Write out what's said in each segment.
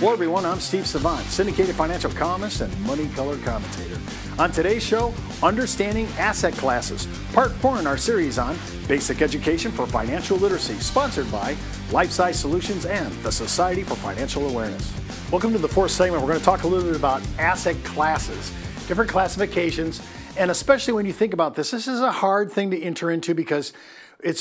Hello everyone, I'm Steve Savant, syndicated financial columnist and money color commentator. On today's show, Understanding Asset Classes, part 4 in our series on Basic Education for Financial Literacy, sponsored by LifeSize Solutions and the Society for Financial Awareness. Welcome to the fourth segment. We're going to talk a little bit about asset classes, different classifications, and especially when you think about this is a hard thing to enter into because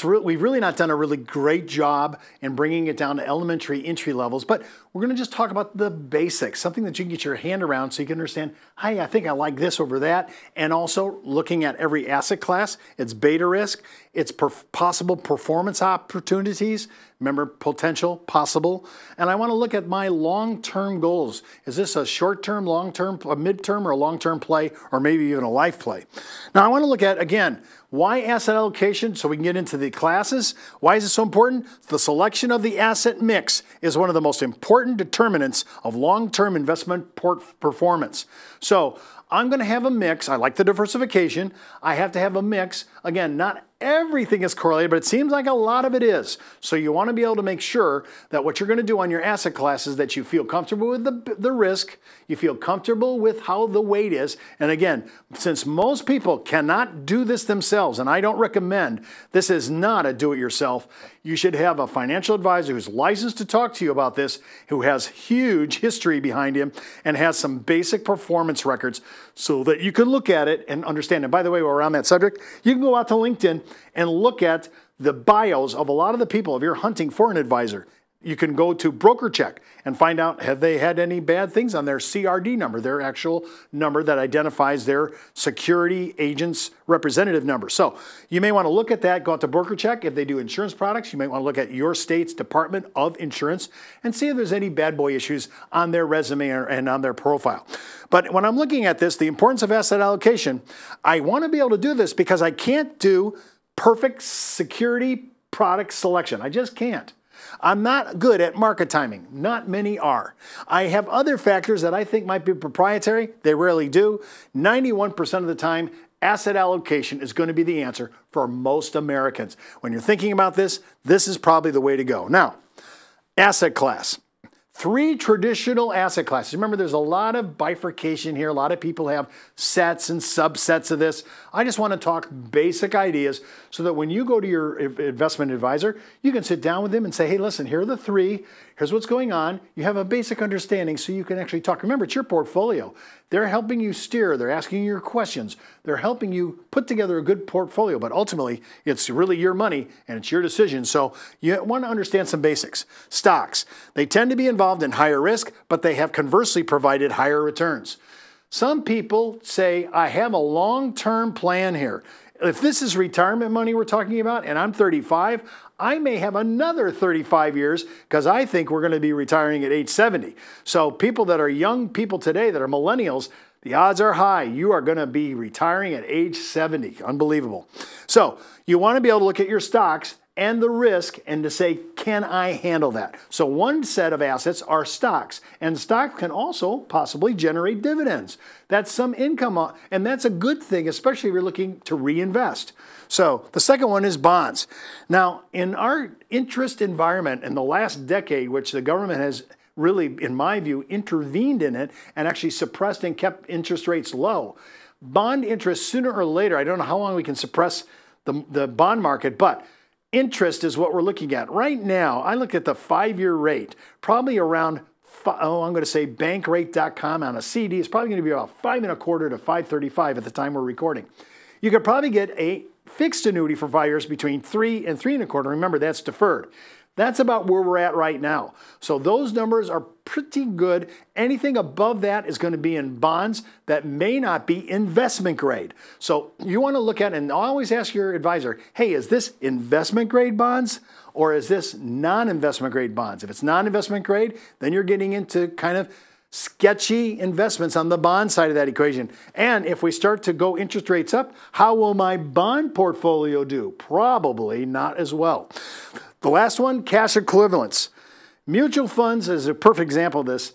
we've really not done a really great job in bringing it down to elementary entry levels, but we're going to just talk about the basics, something that you can get your hand around so you can understand, hey, I think I like this over that, and also looking at every asset class, its beta risk, its possible performance opportunities, remember potential, possible, and I want to look at my long-term goals. Is this a short-term, long-term, a mid-term, or a long-term play, or maybe even a life play? Now I want to look at, again, why asset allocation, so we can get into the classes. Why is it so important? The selection of the asset mix is one of the most important determinants of long-term investment performance. So I'm going to have a mix. I like the diversification. I have to have a mix. Again, not everything is correlated, but it seems like a lot of it is. So you want to be able to make sure that what you're going to do on your asset classes that you feel comfortable with the risk, you feel comfortable with how the weight is. And again, since most people cannot do this themselves, and I don't recommend, this is not a do-it-yourself, you should have a financial advisor who's licensed to talk to you about this, who has huge history behind him and has some basic performance records so that you can look at it and understand. And by the way, while we're on that subject, you can go out to LinkedIn and look at the bios of a lot of the people. If you're hunting for an advisor, you can go to Broker Check and find out, have they had any bad things on their CRD number, their actual number that identifies their security agent's representative number. So you may want to look at that, go out to Broker Check. If they do insurance products, you may want to look at your state's Department of Insurance and see if there's any bad boy issues on their resume and on their profile. But when I'm looking at this, the importance of asset allocation, I want to be able to do this because I can't do perfect security product selection. I just can't. I'm not good at market timing. Not many are. I have other factors that I think might be proprietary. They rarely do. 91% of the time, asset allocation is going to be the answer for most Americans. When you're thinking about this, this is probably the way to go. Now, asset class. 3 traditional asset classes. Remember, there's a lot of bifurcation here. A lot of people have sets and subsets of this. I just want to talk basic ideas so that when you go to your investment advisor, you can sit down with them and say, hey, listen, here are the 3. Here's what's going on. You have a basic understanding so you can actually talk. Remember, it's your portfolio. They're helping you steer. They're asking you your questions. They're helping you put together a good portfolio. But ultimately, it's really your money and it's your decision. So you want to understand some basics. Stocks. They tend to be involved in higher risk, but they have conversely provided higher returns. Some people say, I have a long-term plan here. If this is retirement money we're talking about, and I'm 35, I may have another 35 years because I think we're going to be retiring at age 70. So people that are young people today that are millennials, the odds are high you are going to be retiring at age 70. Unbelievable. So you want to be able to look at your stocks and the risk and to say, can I handle that? So one set of assets are stocks, and stocks can also possibly generate dividends. That's some income, and that's a good thing, especially if you're looking to reinvest. So the second one is bonds. Now, in our interest environment in the last decade, which the government has really, in my view, intervened in it and actually suppressed and kept interest rates low, bond interest sooner or later, I don't know how long we can suppress the bond market, but interest is what we're looking at. Right now, I look at the 5-year rate, probably around, I'm going to say bankrate.com on a CD. It's probably going to be about 5.25 to 5.35 at the time we're recording. You could probably get a fixed annuity for 5 years between 3 and 3.25. Remember, that's deferred. That's about where we're at right now. So those numbers are pretty good. Anything above that is going to be in bonds that may not be investment grade. So you want to look at, and always ask your advisor, hey, is this investment grade bonds or is this non-investment grade bonds? If it's non-investment grade, then you're getting into kind of sketchy investments on the bond side of that equation. And if we start to go interest rates up, how will my bond portfolio do? Probably not as well. The last one, cash equivalents. Mutual funds is a perfect example of this.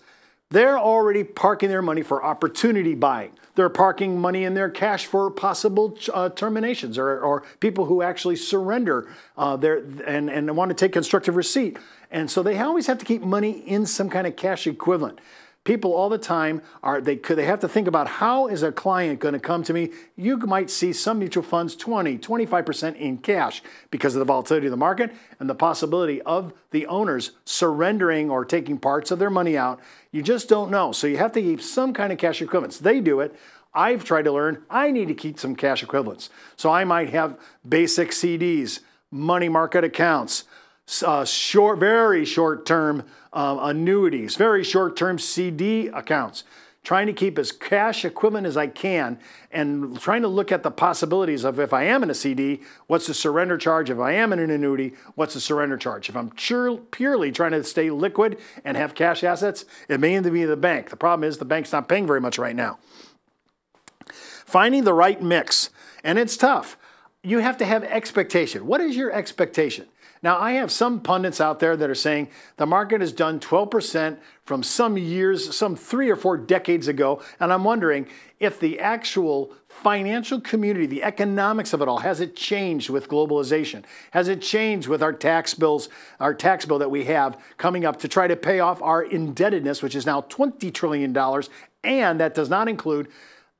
They're already parking their money for opportunity buying. They're parking money in their cash for possible terminations or people who actually surrender and want to take constructive receipt. And so they always have to keep money in some kind of cash equivalent. People all the time they have to think about, how is a client going to come to me? You might see some mutual funds 20-25% in cash because of the volatility of the market and the possibility of the owners surrendering or taking parts of their money out. You just don't know. So you have to keep some kind of cash equivalents. They do it. I've tried to learn, I need to keep some cash equivalents. So I might have basic CDs, money market accounts, very short-term annuities, very short-term CD accounts, trying to keep as cash equivalent as I can and trying to look at the possibilities of, if I am in a CD, what's the surrender charge? If I am in an annuity, what's the surrender charge? If I'm purely trying to stay liquid and have cash assets, it may be the bank. The problem is the bank's not paying very much right now. Finding the right mix, and it's tough. You have to have expectation. What is your expectation? Now, I have some pundits out there that are saying the market has done 12% from some years, some 3 or 4 decades ago, and I'm wondering if the actual financial community, the economics of it all, has it changed with globalization? Has it changed with our tax bills, our tax bill that we have coming up to try to pay off our indebtedness, which is now $20 trillion, and that does not include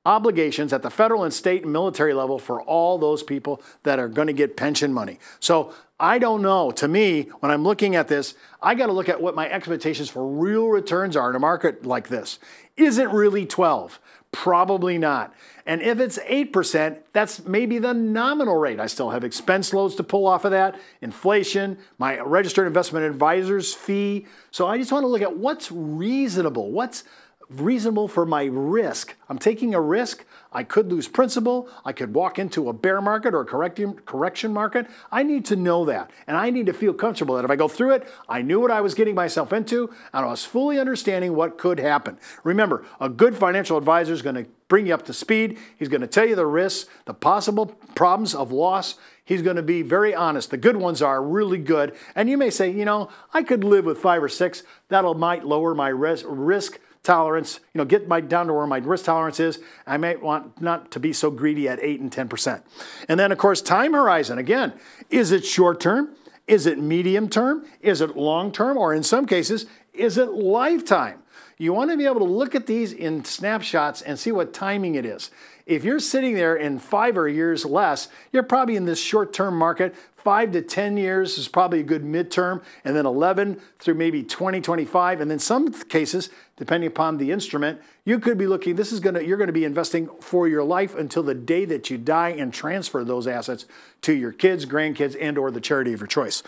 obligations at the federal and state and military level for all those people that are going to get pension money. So I don't know. To me, when I'm looking at this, I got to look at what my expectations for real returns are in a market like this. Is it really 12? Probably not. And if it's 8%, that's maybe the nominal rate. I still have expense loads to pull off of that, inflation, my registered investment advisor's fee. So I just want to look at what's reasonable. What's reasonable for my risk. I'm taking a risk. I could lose principal. I could walk into a bear market or a correction market. I need to know that. And I need to feel comfortable that if I go through it, I knew what I was getting myself into and I was fully understanding what could happen. Remember, a good financial advisor is going to bring you up to speed. He's going to tell you the risks, the possible problems of loss. He's going to be very honest. The good ones are really good. And you may say, you know, I could live with 5 or 6. Might lower my risk tolerance, get down to where my risk tolerance is. I might want not to be so greedy at 8 and 10%. And then, of course, time horizon. Again, is it short term? Is it medium term? Is it long term? Or in some cases, is it lifetime? You want to be able to look at these in snapshots and see what timing it is. If you're sitting there in 5 or years less, you're probably in this short-term market. 5 to 10 years is probably a good midterm, and then 11 through maybe 2025. And then some cases, depending upon the instrument, you could be looking, you're going to be investing for your life until the day that you die and transfer those assets to your kids, grandkids, and or the charity of your choice.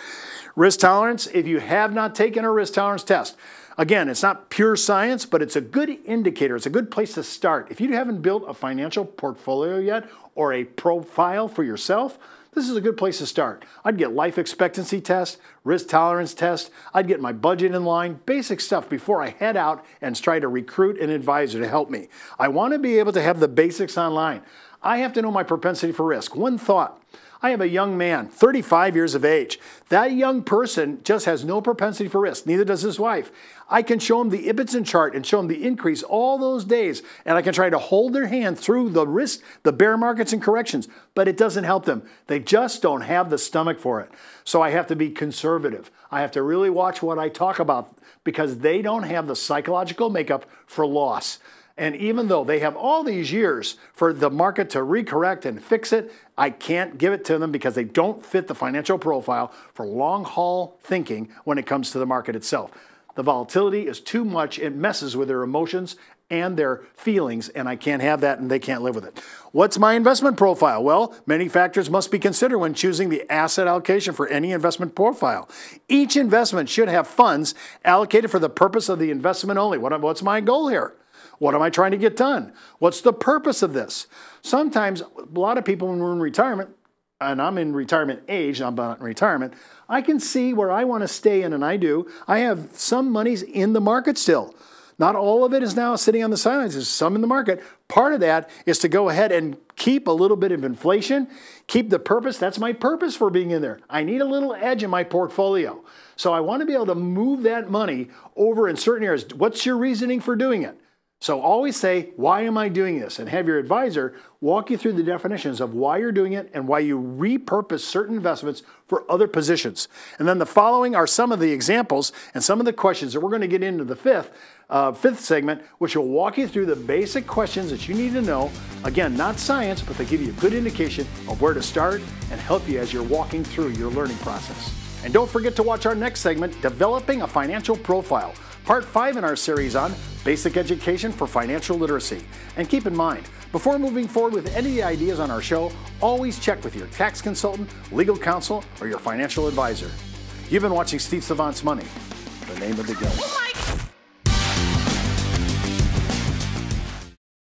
Risk tolerance, if you have not taken a risk tolerance test, again, it's not pure science, but it's a good indicator. It's a good place to start. If you haven't built a financial portfolio yet or a profile for yourself, this is a good place to start. I'd get life expectancy test, risk tolerance test. I'd get my budget in line, basic stuff before I head out and try to recruit an advisor to help me. I want to be able to have the basics online. I have to know my propensity for risk. One thought. I have a young man, 35 years of age. That young person just has no propensity for risk. Neither does his wife. I can show him the Ibbotson chart and show him the increase all those days, and I can try to hold their hand through the risk, the bear markets and corrections, but it doesn't help them. They just don't have the stomach for it. So I have to be conservative. I have to really watch what I talk about because they don't have the psychological makeup for loss. And even though they have all these years for the market to recorrect and fix it, I can't give it to them because they don't fit the financial profile for long haul thinking when it comes to the market itself. The volatility is too much. It messes with their emotions and their feelings, and I can't have that, and they can't live with it. What's my investment profile? Well, many factors must be considered when choosing the asset allocation for any investment profile. Each investment should have funds allocated for the purpose of the investment only. What's my goal here? What am I trying to get done? What's the purpose of this? Sometimes, a lot of people when we're in retirement, and I'm in retirement age, I'm not in retirement, I can see where I want to stay in, and I do. I have some monies in the market still. Not all of it is now sitting on the sidelines. There's some in the market. Part of that is to go ahead and keep a little bit of inflation, keep the purpose. That's my purpose for being in there. I need a little edge in my portfolio. So I want to be able to move that money over in certain areas. What's your reasoning for doing it? So always say, why am I doing this? And have your advisor walk you through the definitions of why you're doing it and why you repurpose certain investments for other positions. And then the following are some of the examples and some of the questions that we're going to get into the fifth segment, which will walk you through the basic questions that you need to know. Again, not science, but they give you a good indication of where to start and help you as you're walking through your learning process. And don't forget to watch our next segment, Developing a Financial Profile, Part 5 in our series on Basic Education for Financial Literacy. And keep in mind, before moving forward with any ideas on our show, always check with your tax consultant, legal counsel, or your financial advisor. You've been watching Steve Savant's Money, the name of the game.